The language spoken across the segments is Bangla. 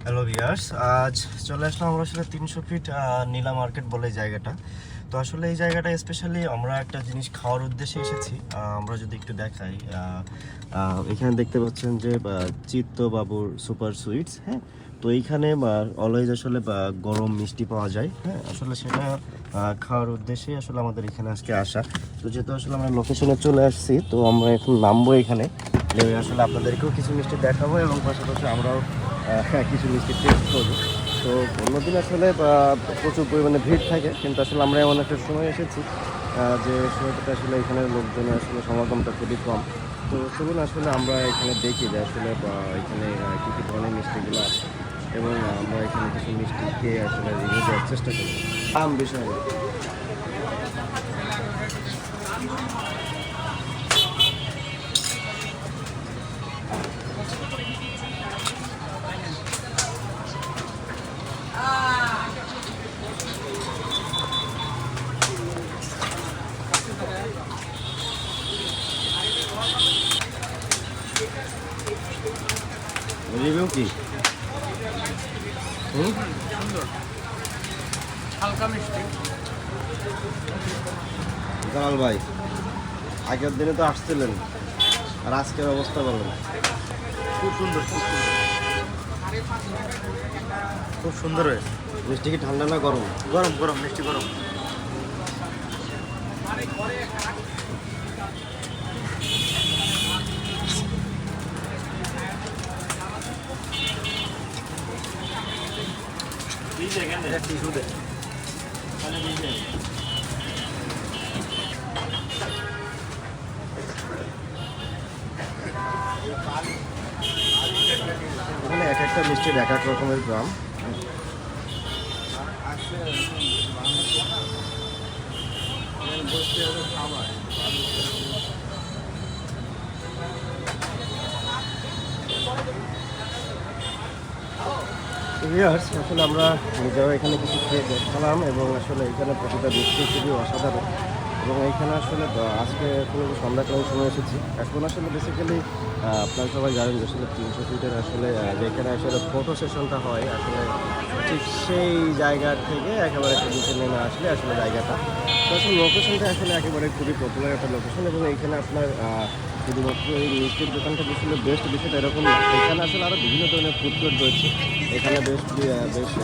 হ্যালো ভিউয়ার্স, আজ চলে আসলাম আমরা আসলে 300 ফিট নীলা মার্কেট বলে জায়গাটা। তো আসলে এই জায়গাটা স্পেশালি আমরা একটা জিনিস খাওয়ার উদ্দেশ্যে এসেছি। আমরা যদি একটু দেখাই, এখানে দেখতে পাচ্ছেন যে চিত্তবাবুর সুপার সুইটস। হ্যাঁ, তো এইখানে অলওয়েজ আসলে গরম মিষ্টি পাওয়া যায়। হ্যাঁ, আসলে সেটা খাওয়ার উদ্দেশ্যেই আসলে আমাদের এখানে আজকে আসা। তো যেহেতু আসলে আমরা লোকেশনে চলে আসছি, তো আমরা এখন নামবো এখানে, নেমে আসলে আপনাদেরকেও কিছু মিষ্টি দেখাবো এবং পাশাপাশি আমরাও কিছু মিষ্টি টেস্ট করবো। তো অন্যদিন আসলে প্রচুর পরিমাণে ভিড় থাকে, কিন্তু আসলে আমরা এমন একটা সময় এসেছি যে সময়টাতে আসলে এখানে লোকজনের আসলে সমাগমটা খুবই কম। তো চলুন আসলে আমরা এখানে দেখি যে আসলে এখানে কী কী ধরনের মিষ্টিগুলো আছে এবং আমরা এখানে কিছু মিষ্টি খেয়ে আসলে রিভিউ দেওয়ার চেষ্টা করবো। বিষয় রিভিউ কি? সুন্দর হালকা মিষ্টি। জালাল ভাই, আগের দিনে তো আসছিলেন, আর আজকের অবস্থা বলেন। খুব সুন্দর, খুব সুন্দর, খুব সুন্দর হয়েছে। মিষ্টি কি ঠান্ডা না গরম? গরম গরম মিষ্টি গরম। টিস্যু দে। এখানে এক একটা মিষ্টির এক এক রকমের গ্রাম। আসলে আমরা নিজেরাও এখানে কিছু খেয়ে দেখলাম এবং আসলে এখানে প্রতিটা মিষ্টি খুবই অসাধারণ। এবং এইখানে আসলে আজকে কোনো সন্ধ্যাকালীন সময় এসেছি। এখন আসলে বেসিক্যালি আপনারা সবাই জানেন যে আসলে 300 ফিটের আসলে যেখানে আসলে ফটো সেশনটা হয়, আসলে ঠিক সেই জায়গার থেকে একেবারে একটু নিচে নেমে আসলে আসলে জায়গাটা। তো আসলে লোকেশনটা আসলে একেবারে খুবই পপুলার একটা লোকেশন এবং এইখানে আপনার শুধুমাত্র এই মিষ্টির দোকানটা আসলে বেস্ট বিষয়টা এরকম না, এখানে আসলে আরও বিভিন্ন ধরনের ফুড কোর্ট রয়েছে। এখানে বেশ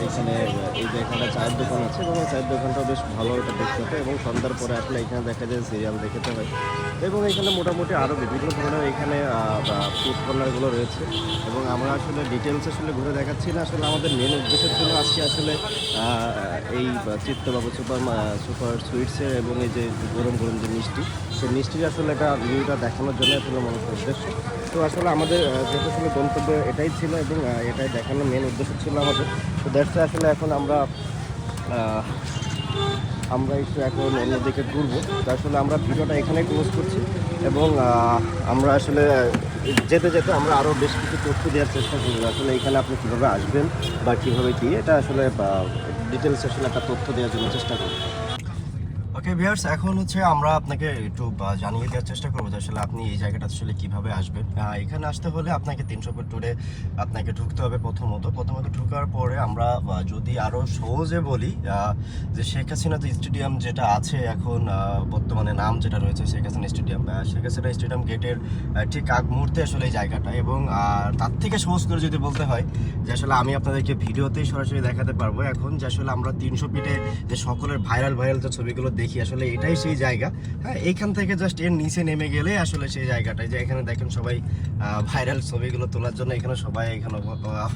এখানে এই যে এখানে চায়ের দোকান আছে এবং এই চায়ের দোকানটাও বেশ ভালো এটা দেখতে হয় এবং সন্ধ্যার পরে আসলে এখানে দেখা যায় সিরিয়াল দেখতে হয় এবং এখানে মোটামুটি আরও বিভিন্ন ধরনের এখানে ফুড কর্নারগুলো রয়েছে এবং আমরা আসলে ডিটেলস আসলে ঘুরে দেখাচ্ছি না। আসলে আমাদের মেন উদ্দেশ্য ছিল আজকে আসলে এই চিত্তবাবু সুপার সুইটসের এবং এই যে গরম গরম যে মিষ্টি, সেই মিষ্টির আসলে একটা রিভিউটা দেখানোর জন্য আসলে মূলত উদ্দেশ্য। তো আসলে আমাদের যেহেতু আসলে গন্তব্য এটাই ছিল এবং এটাই দেখানোর মেন উদ্দেশ্য ছিল আমাদের। তো দ্যাটসে আসলে এখন আমরা একটু এখন অন্যদিকে ঘুরবো। তো আসলে আমরা ভিডিওটা এখানেই ক্লোজ করছি এবং আমরা আসলে যেতে যেতে আমরা আরও বেশ কিছু তথ্য দেওয়ার চেষ্টা করবো। আসলে এখানে আপনি কীভাবে আসবেন বা কীভাবে কী, এটা আসলে ডিটেলস আসলে একটা তথ্য দেওয়ার জন্য চেষ্টা করবো। ওকে ভিউয়ার্স, এখন হচ্ছে আমরা আপনাকে একটু জানিয়ে দেওয়ার চেষ্টা করবো যে আসলে আপনি এই জায়গাটা আসলে কিভাবে আসবেন। এখানে আসতে হলে আপনাকে 300 ফুট ট্যুরে আপনাকে ঢুকতে হবে। প্রথমত ঢুকার পরে আমরা যদি আরও সহজে বলি যে শেখ হাসিনা স্টেডিয়াম যেটা আছে এখন বর্তমানে নাম যেটা রয়েছে শেখ হাসিনা স্টেডিয়াম, শেখ হাসিনা স্টেডিয়াম গেটের ঠিক আগ মুহূর্তে আসলে এই জায়গাটা। এবং তার থেকে সহজ করে যদি বলতে হয় যে আসলে আমি আপনাদেরকে ভিডিওতেই সরাসরি দেখাতে পারবো এখন যে আসলে আমরা 300 ফিটে যে সকলের ভাইরাল যে ছবিগুলো দেখি, আসলে এটাই সেই জায়গা। হ্যাঁ, এইখান থেকে জাস্ট এর নিচে নেমে গেলে আসলে সেই জায়গাটায় যে এখানে দেখেন সবাই ভাইরাল ছবিগুলো তোলার জন্য এখানে সবাই এখানে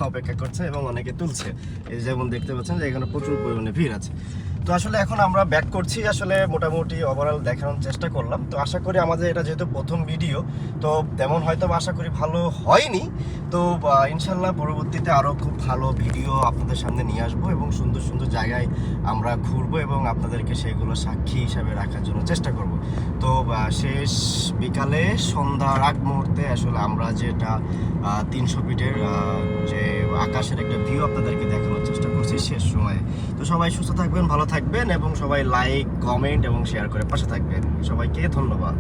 অপেক্ষা করছে এবং অনেকে তুলছে। এই যেমন দেখতে পাচ্ছেন যে এখানে প্রচুর পরিমাণে ভিড় আছে। তো আসলে এখন আমরা ব্যাক করছি, আসলে মোটামুটি ওভারঅল দেখানোর চেষ্টা করলাম। তো আশা করি আমাদের এটা যেহেতু প্রথম ভিডিও, তো তেমন হয়তো আশা করি ভালো হয়নি। তো ইনশাল্লাহ পরবর্তীতে আরও খুব ভালো ভিডিও আপনাদের সামনে নিয়ে আসবো এবং সুন্দর সুন্দর জায়গায় আমরা ঘুরবো এবং আপনাদেরকে সেগুলো সাক্ষী হিসাবে রাখার জন্য চেষ্টা করব। তো শেষ বিকালে সন্ধ্যার আগ মুহূর্তে আসলে আমরা যেটা 300 ফিটের যে আকাশের একটা ভিউ আপনাদেরকে দেখানোর চেষ্টা করছি শেষ সময়ে। তো সবাই সুস্থ থাকবেন, ভালো থাকবেন এবং সবাই লাইক, কমেন্ট এবং শেয়ার করে পাশে থাকবেন। সবাইকে ধন্যবাদ।